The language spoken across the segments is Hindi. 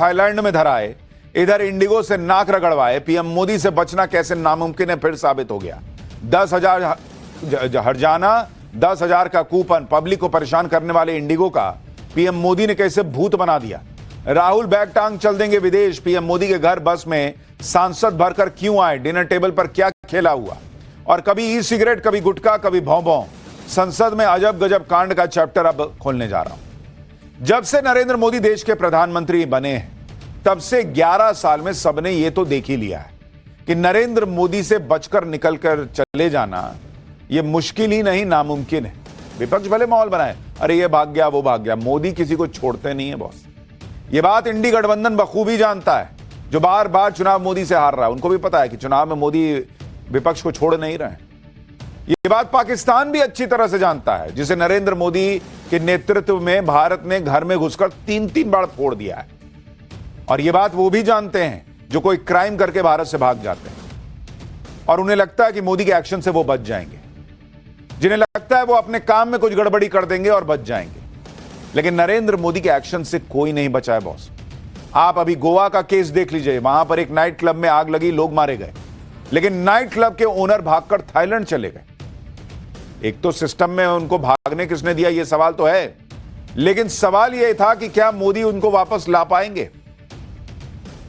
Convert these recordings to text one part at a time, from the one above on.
थाईलैंड में धराए, इधर इंडिगो से नाक रगड़वाए, पीएम मोदी से बचना कैसे नामुमकिन है फिर साबित हो गया। 10,000 हर्जाना, 10,000 का कूपन, पब्लिक को परेशान करने वाले इंडिगो का पीएम मोदी ने कैसे भूत बना दिया। राहुल बैग टांग चल देंगे विदेश, पीएम मोदी के घर बस में सांसद भरकर क्यों आए, डिनर टेबल पर क्या खेला हुआ, और कभी ई सिगरेट, कभी गुटखा, कभी भौं-भौं। संसद में अजब गजब कांड का चैप्टर अब खोलने जा रहा हूं। जब से नरेंद्र मोदी देश के प्रधानमंत्री बने हैं, तब से 11 साल में सबने ये तो देख ही लिया है कि नरेंद्र मोदी से बचकर निकलकर चले जाना ये मुश्किल ही नहीं, नामुमकिन है। विपक्ष भले माहौल बनाए, अरे ये भाग गया, वो भाग गया, मोदी किसी को छोड़ते नहीं है बॉस। ये बात इंडी गठबंधन बखूबी जानता है, जो बार बार चुनाव मोदी से हार रहा है। उनको भी पता है कि चुनाव में मोदी विपक्ष को छोड़ नहीं रहे हैं। ये बात पाकिस्तान भी अच्छी तरह से जानता है, जिसे नरेंद्र मोदी के नेतृत्व में भारत ने घर में घुसकर 3-3 बार फोड़ दिया है। और ये बात वो भी जानते हैं जो कोई क्राइम करके भारत से भाग जाते हैं और उन्हें लगता है कि मोदी के एक्शन से वो बच जाएंगे, जिन्हें लगता है वो अपने काम में कुछ गड़बड़ी कर देंगे और बच जाएंगे। लेकिन नरेंद्र मोदी के एक्शन से कोई नहीं बचा है बॉस। आप अभी गोवा का केस देख लीजिए, वहां पर एक नाइट क्लब में आग लगी, लोग मारे गए, लेकिन नाइट क्लब के ओनर भागकर थाईलैंड चले गए। एक तो सिस्टम में उनको भागने किसने दिया, यह सवाल तो है, लेकिन सवाल यह था कि क्या मोदी उनको वापस ला पाएंगे।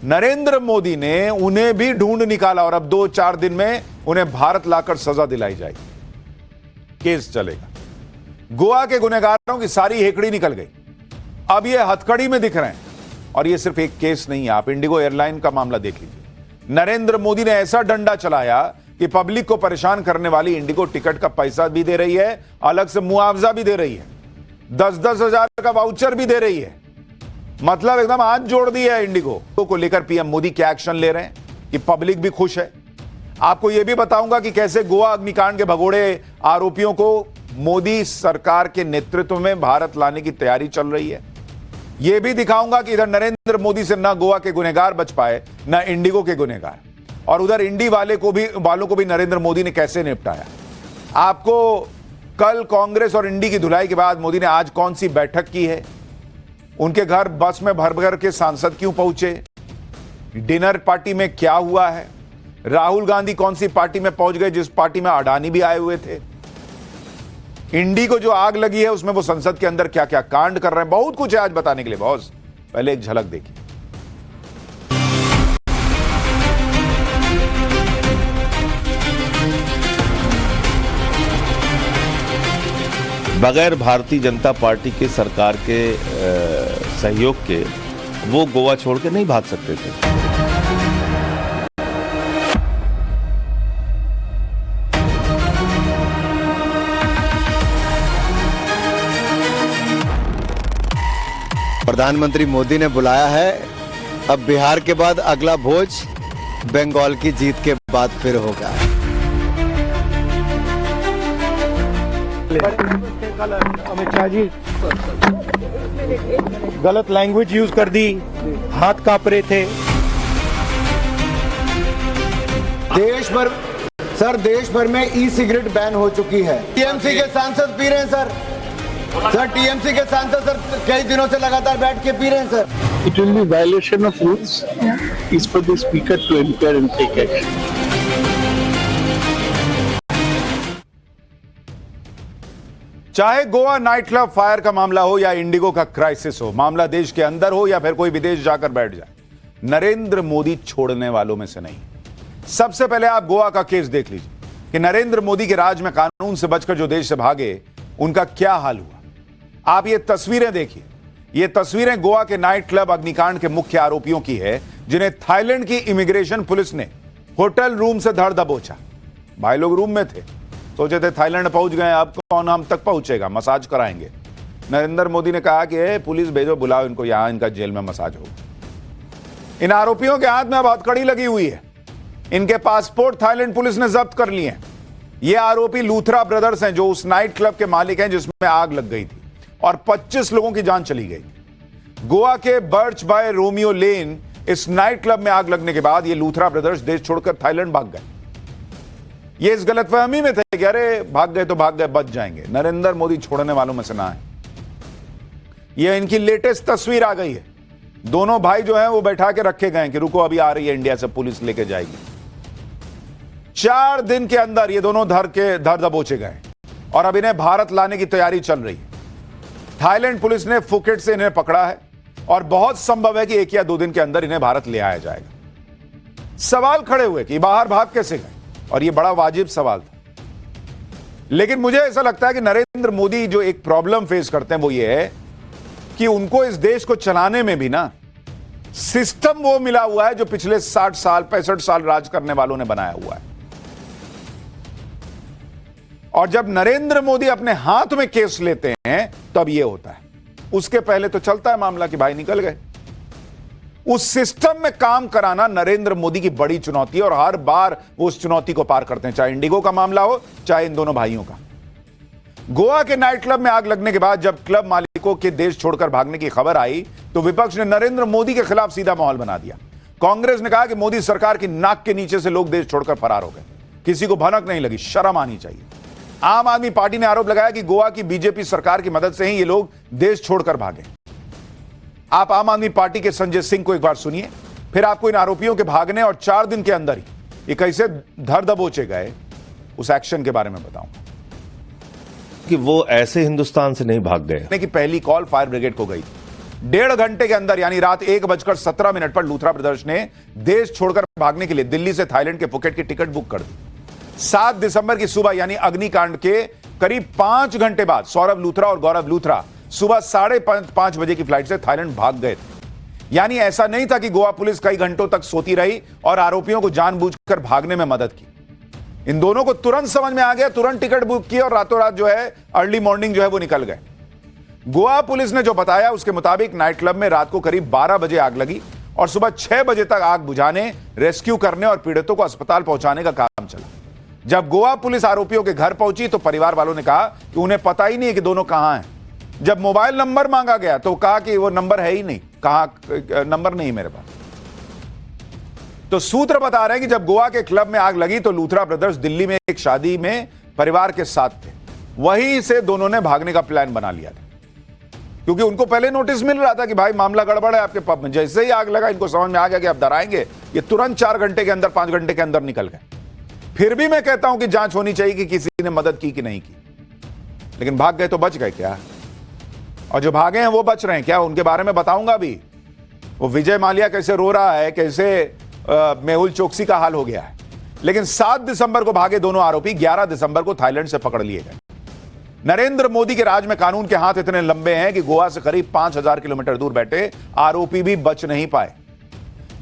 नरेंद्र मोदी ने उन्हें भी ढूंढ निकाला और अब 2-4 दिन में उन्हें भारत लाकर सजा दिलाई जाएगी, केस चलेगा। गोवा के गुनहगारों की सारी हेकड़ी निकल गई, अब ये हथकड़ी में दिख रहे हैं। और ये सिर्फ एक केस नहीं है, आप इंडिगो एयरलाइन का मामला देख लीजिए। नरेंद्र मोदी ने ऐसा डंडा चलाया कि पब्लिक को परेशान करने वाली इंडिगो टिकट का पैसा भी दे रही है, अलग से मुआवजा भी दे रही है, 10-10 हजार का वाउचर भी दे रही है। मतलब एकदम हाथ जोड़ दिया है इंडिगो को लेकर। पीएम मोदी क्या एक्शन ले रहे हैं कि पब्लिक भी खुश है। आपको यह भी बताऊंगा कि कैसे गोवा अग्निकांड के भगोड़े आरोपियों को मोदी सरकार के नेतृत्व में भारत लाने की तैयारी चल रही है। यह भी दिखाऊंगा कि इधर नरेंद्र मोदी से ना गोवा के गुनहगार बच पाए, ना इंडिगो के गुनहगार, और उधर इंडी वालों को भी नरेंद्र मोदी ने कैसे निपटाया। आपको कल कांग्रेस और इंडी की धुलाई के बाद मोदी ने आज कौन सी बैठक की है, उनके घर बस में भर भर के सांसद क्यों पहुंचे, डिनर पार्टी में क्या हुआ है, राहुल गांधी कौन सी पार्टी में पहुंच गए जिस पार्टी में अडानी भी आए हुए थे, इंडी को जो आग लगी है उसमें वो संसद के अंदर क्या क्या कांड कर रहे हैं। बहुत कुछ है आज बताने के लिए बॉस, पहले एक झलक देखिए। बगैर भारतीय जनता पार्टी के सरकार के सहयोग के वो गोवा छोड़ के नहीं भाग सकते थे। प्रधानमंत्री मोदी ने बुलाया है, अब बिहार के बाद अगला भोज बंगाल की जीत के बाद फिर होगा। अमित शाह जी गलत लैंग्वेज यूज कर दी, हाथ कांप रहे थे। देश भर में ई सिगरेट बैन हो चुकी है। टीएमसी के सांसद पी रहे हैं सर टीएमसी के सांसद सर कई दिनों से लगातार बैठ के पी रहे हैं sir. It will be violation of rules. Is for the speaker to inquire and take action. चाहे गोवा नाइट क्लब फायर का मामला हो या इंडिगो का क्राइसिस हो, मामला देश के अंदर हो या फिर कोई विदेश जाकर बैठ जाए, नरेंद्र मोदी छोड़ने वालों में से नहीं। सबसे पहले आप गोवा का केस देख लीजिए कि नरेंद्र मोदी के राज में कानून से बचकर जो देश से भागे उनका क्या हाल हुआ। आप ये तस्वीरें देखिए, ये तस्वीरें गोवा के नाइट क्लब अग्निकांड के मुख्य आरोपियों की है, जिन्हें थाईलैंड की इमिग्रेशन पुलिस ने होटल रूम से धर दबोचा। भाई लोग रूम में थे, सोचे थे थाईलैंड पहुंच गए, अब कौन हम तक पहुंचेगा, मसाज कराएंगे। नरेंद्र मोदी ने कहा कि पुलिस भेजो, बुलाओ इनको, यहां इनका जेल में मसाज होगा। इन आरोपियों के हाथ में अब हथकड़ी लगी हुई है, इनके पासपोर्ट थाईलैंड पुलिस ने जब्त कर लिए हैं। ये आरोपी लूथरा ब्रदर्स हैं, जो उस नाइट क्लब के मालिक हैं जिसमें आग लग गई थी और 25 लोगों की जान चली गई। गोवा के बर्च बाय रोमियो लेन इस नाइट क्लब में आग लगने के बाद ये लूथरा ब्रदर्स देश छोड़कर थाईलैंड भाग गए। ये इस गलतफहमी में थे कि अरे भाग गए तो भाग गए, बच जाएंगे। नरेंद्र मोदी छोड़ने वालों में से ना है। यह इनकी लेटेस्ट तस्वीर आ गई है। दोनों भाई जो हैं वो बैठा के रखे गए कि रुको अभी आ रही है इंडिया से पुलिस लेके जाएगी। 4 दिन के अंदर ये दोनों धर दबोचे गए और अब इन्हें भारत लाने की तैयारी चल रही है। थाईलैंड पुलिस ने फुकेट से इन्हें पकड़ा है और बहुत संभव है कि 1 या 2 दिन के अंदर इन्हें भारत ले आया जाएगा। सवाल खड़े हुए कि बाहर भाग कैसे गए, और यह बड़ा वाजिब सवाल था। लेकिन मुझे ऐसा लगता है कि नरेंद्र मोदी जो एक प्रॉब्लम फेस करते हैं वो ये है कि उनको इस देश को चलाने में भी ना सिस्टम वो मिला हुआ है जो पिछले 60 साल 65 साल राज करने वालों ने बनाया हुआ है। और जब नरेंद्र मोदी अपने हाथ में केस लेते हैं तब ये होता है। उसके पहले तो चलता है मामला कि भाई निकल गए। उस सिस्टम में काम कराना नरेंद्र मोदी की बड़ी चुनौती है और हर बार वो उस चुनौती को पार करते हैं, चाहे इंडिगो का मामला हो चाहे इन दोनों भाइयों का। गोवा के नाइट क्लब में आग लगने के बाद जब क्लब मालिकों के देश छोड़कर भागने की खबर आई तो विपक्ष ने नरेंद्र मोदी के खिलाफ सीधा माहौल बना दिया। कांग्रेस ने कहा कि मोदी सरकार की नाक के नीचे से लोग देश छोड़कर फरार हो गए, किसी को भनक नहीं लगी, शर्म आनी चाहिए। आम आदमी पार्टी ने आरोप लगाया कि गोवा की बीजेपी सरकार की मदद से ही ये लोग देश छोड़कर भागे। आप आम आदमी पार्टी के संजय सिंह को एक बार सुनिए, फिर आपको इन आरोपियों के भागने और 4 दिन के अंदर ही ये कैसे धर दबोचे गए उस एक्शन के बारे में बताऊंगा। कि वो ऐसे हिंदुस्तान से नहीं भाग गए कि पहली कॉल फायर ब्रिगेड को गई। 1.5 घंटे के अंदर यानी रात 1:17 पर लूथरा ब्रदर्स ने देश छोड़कर भागने के लिए दिल्ली से थाईलैंड के फुकेट की टिकट बुक कर दी। 7 दिसंबर की सुबह यानी अग्निकांड के करीब 5 घंटे बाद सौरभ लूथरा और गौरव लूथरा सुबह 5:30 बजे की फ्लाइट से थाईलैंड भाग गए थे। यानी ऐसा नहीं था कि गोवा पुलिस कई घंटों तक सोती रही और आरोपियों को जानबूझकर भागने में मदद की। इन दोनों को तुरंत समझ में आ गया, तुरंत टिकट बुक की और रातों रात जो है अर्ली मॉर्निंग जो है वो निकल गए। गोवा पुलिस ने जो बताया उसके मुताबिक नाइट क्लब में रात को करीब 12 बजे आग लगी और सुबह 6 बजे तक आग बुझाने, रेस्क्यू करने और पीड़ितों को अस्पताल पहुंचाने का काम चला। जब गोवा पुलिस आरोपियों के घर पहुंची तो परिवार वालों ने कहा कि उन्हें पता ही नहीं है कि दोनों कहां हैं। जब मोबाइल नंबर मांगा गया तो कहा कि वो नंबर है ही नहीं, कहां नंबर नहीं मेरे पास। तो सूत्र बता रहे हैं कि जब गोवा के क्लब में आग लगी तो लूथरा ब्रदर्स दिल्ली में एक शादी में परिवार के साथ थे। वहीं से दोनों ने भागने का प्लान बना लिया था, क्योंकि उनको पहले नोटिस मिल रहा था कि भाई मामला गड़बड़ है आपके पब में। जैसे ही आग लगा इनको समझ में आ गया कि अब डराएंगे, ये तुरंत 4 घंटे के अंदर 5 घंटे के अंदर निकल गए। फिर भी मैं कहता हूं कि जांच होनी चाहिए कि किसी ने मदद की कि नहीं की, लेकिन भाग गए तो बच गए क्या? और जो भागे हैं वो बच रहे हैं क्या? उनके बारे में बताऊंगा भी। वो विजय माल्या कैसे रो रहा है, कैसे मेहुल चोकसी का हाल हो गया है। लेकिन 7 दिसंबर को भागे दोनों आरोपी 11 दिसंबर को थाईलैंड से पकड़ लिए गए। नरेंद्र मोदी के राज में कानून के हाथ इतने लंबे हैं कि गोवा से करीब 5000 किलोमीटर दूर बैठे आरोपी भी बच नहीं पाए।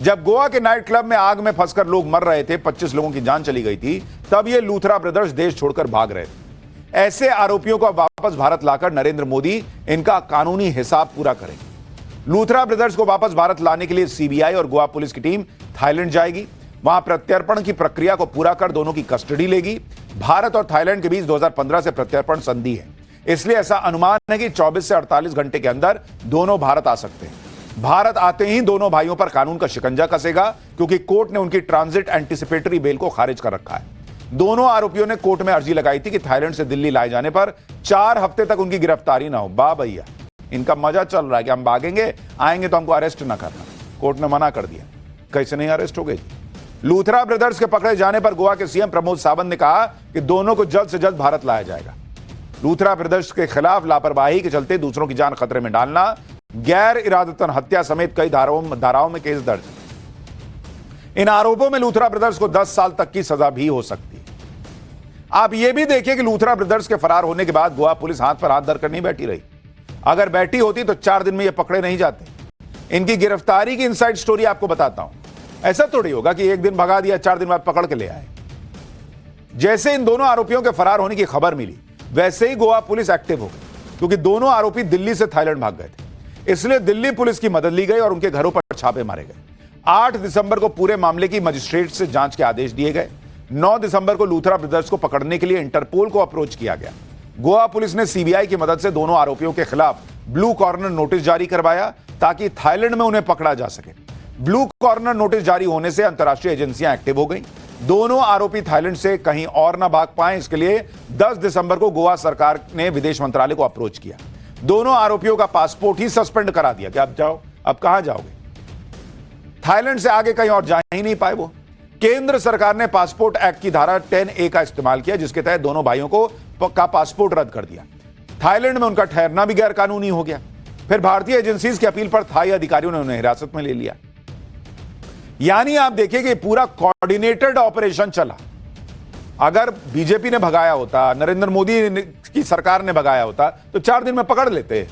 जब गोवा के नाइट क्लब में आग में फंसकर लोग मर रहे थे, 25 लोगों की जान चली गई थी, तब ये लूथरा ब्रदर्स देश छोड़कर भाग रहे थे। ऐसे आरोपियों को वापस भारत लाकर नरेंद्र मोदी इनका कानूनी हिसाब पूरा करेंगे। लूथरा ब्रदर्स को वापस भारत लाने के लिए सीबीआई और गोवा पुलिस की टीम थाईलैंड जाएगी। वहां प्रत्यर्पण की प्रक्रिया को पूरा कर दोनों की कस्टडी लेगी। भारत और थाईलैंड के बीच 2015 से प्रत्यर्पण संधि है, इसलिए ऐसा अनुमान है कि 24 से 48 घंटे के अंदर दोनों भारत आ सकते हैं। भारत आते ही दोनों भाइयों पर कानून का शिकंजा कसेगा, क्योंकि कोर्ट ने उनकी ट्रांजिट एंटीसिपेटरी बेल को खारिज कर रखा है। दोनों आरोपियों ने कोर्ट में अर्जी लगाई थी कि थाईलैंड से दिल्ली लाए जाने पर 4 हफ्ते तक उनकी गिरफ्तारी ना हो। वाह भैया, इनका मजा चल रहा है कि हम भागेंगे, आएंगे तो हमको अरेस्ट ना करना। कोर्ट ने मना कर दिया। कैसे नहीं अरेस्ट हो गई? लूथरा ब्रदर्स के पकड़े जाने पर गोवा के सीएम प्रमोद सावंत ने कहा कि दोनों को जल्द से जल्द भारत लाया जाएगा। लूथरा ब्रदर्स के खिलाफ लापरवाही के चलते दूसरों की जान खतरे में डालना, गैर इरादतन हत्या समेत कई धाराओं में केस दर्ज है। इन आरोपों में लूथरा ब्रदर्स को 10 साल तक की सजा भी हो सकती है। आप यह भी देखिए कि लूथरा ब्रदर्स के फरार होने के बाद गोवा पुलिस हाथ पर हाथ धरकर नहीं बैठी रही। अगर बैठी होती तो 4 दिन में ये पकड़े नहीं जाते। इनकी गिरफ्तारी की इनसाइड स्टोरी आपको बताता हूं। ऐसा थोड़ी होगा कि एक दिन भगा दिया, 4 दिन बाद पकड़ के ले आए। जैसे इन दोनों आरोपियों के फरार होने की खबर मिली, वैसे ही गोवा पुलिस एक्टिव हो गई, क्योंकि दोनों आरोपी दिल्ली से थाईलैंड भाग गए थे। इसलिए दिल्ली पुलिस की मदद ली गई और उनके घरों पर छापे मारे गए। 8 दिसंबर को पूरे मामले की मजिस्ट्रेट से जांच के आदेश दिए गए। 9 दिसंबर को लूथरा ब्रदर्स को पकड़ने के लिए इंटरपोल को अप्रोच किया गया। गोवा पुलिस ने सीबीआई की मदद से दोनों आरोपियों के खिलाफ ब्लू कॉर्नर नोटिस जारी करवाया ताकि थाईलैंड में उन्हें पकड़ा जा सके। ब्लू कॉर्नर नोटिस जारी होने से अंतर्राष्ट्रीय एजेंसियां एक्टिव हो गई। दोनों आरोपी थाईलैंड से कहीं और ना भाग पाए, इसके लिए 10 दिसंबर को गोवा सरकार ने विदेश मंत्रालय को अप्रोच किया। दोनों आरोपियों का पासपोर्ट ही सस्पेंड करा दिया कि अब जाओ, अब कहां जाओगे? थाईलैंड से आगे कहीं और जा ही नहीं पाए वो। केंद्र सरकार ने पासपोर्ट एक्ट की धारा 10A का इस्तेमाल किया, जिसके तहत दोनों भाइयों को का पासपोर्ट रद्द कर दिया। थाईलैंड में उनका ठहरना भी गैर कानूनी हो गया। फिर भारतीय एजेंसीज की अपील पर थाई अधिकारियों ने उन्हें हिरासत में ले लिया। यानी आप देखिए कि पूरा कोऑर्डिनेटेड ऑपरेशन चला। अगर बीजेपी ने भगाया होता, नरेंद्र मोदी की सरकार ने भगाया होता, तो 4 दिन में पकड़ लेते।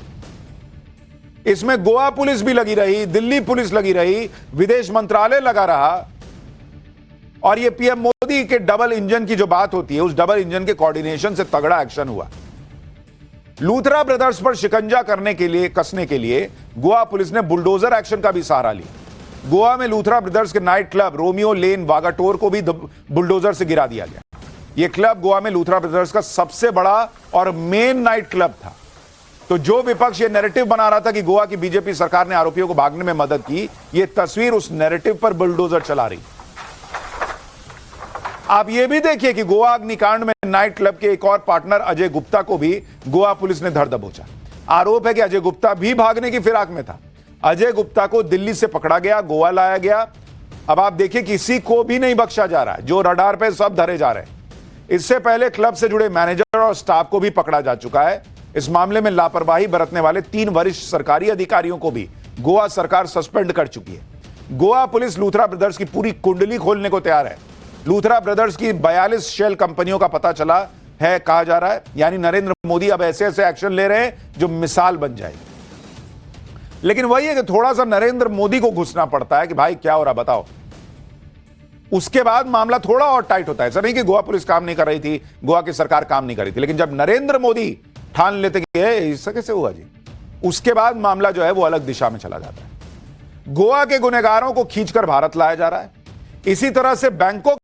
इसमें गोवा पुलिस भी लगी रही, दिल्ली पुलिस लगी रही, विदेश मंत्रालय लगा रहा, और ये पीएम मोदी के डबल इंजन की जो बात होती है, उस डबल इंजन के कोऑर्डिनेशन से तगड़ा एक्शन हुआ। लूथरा ब्रदर्स पर शिकंजा कसने के लिए गोवा पुलिस ने बुलडोजर एक्शन का भी सहारा लिया। गोवा में लूथरा ब्रदर्स के night club Romeo Lane Vagator को भी बुलडोजर से गिरा दिया गया। यह क्लब गोवा में लूथरा ब्रदर्स का सबसे बड़ा और मेन नाइट क्लब था। तो जो विपक्ष ये नैरेटिव बना रहा था कि गोवा की बीजेपी सरकार ने आरोपियों को भागने में मदद की, यह तस्वीर उस नैरेटिव पर बुलडोजर चला रही। आप यह भी देखिए कि गोवा अग्निकांड में नाइट क्लब के एक और पार्टनर अजय गुप्ता को भी गोवा पुलिस ने धर दबोचा। आरोप है कि अजय गुप्ता भी भागने की फिराक में था। अजय गुप्ता को दिल्ली से पकड़ा गया, गोवा लाया गया। अब आप देखिए किसी को भी नहीं बख्शा जा रहा है, जो रडार पे सब धरे जा रहे हैं। इससे पहले क्लब से जुड़े मैनेजर और स्टाफ को भी पकड़ा जा चुका है। इस मामले में लापरवाही बरतने वाले 3 वरिष्ठ सरकारी अधिकारियों को भी गोवा सरकार सस्पेंड कर चुकी है। गोवा पुलिस लूथरा ब्रदर्स की पूरी कुंडली खोलने को तैयार है। लूथरा ब्रदर्स की 42 शेल कंपनियों का पता चला है, कहा जा रहा है। यानी नरेंद्र मोदी अब ऐसे ऐसे एक्शन ले रहे हैं जो मिसाल बन जाएगी। लेकिन वही है कि थोड़ा सा नरेंद्र मोदी को घुसना पड़ता है कि भाई क्या हो रहा बताओ। उसके बाद मामला थोड़ा और टाइट होता है। ऐसा नहीं कि गोवा पुलिस काम नहीं कर रही थी, गोवा की सरकार काम नहीं कर रही थी, लेकिन जब नरेंद्र मोदी ठान लेते कि ऐसा कैसे हुआ जी, उसके बाद मामला जो है वो अलग दिशा में चला जाता है। गोवा के गुनहगारों को खींचकर भारत लाया जा रहा है। इसी तरह से बैंकॉक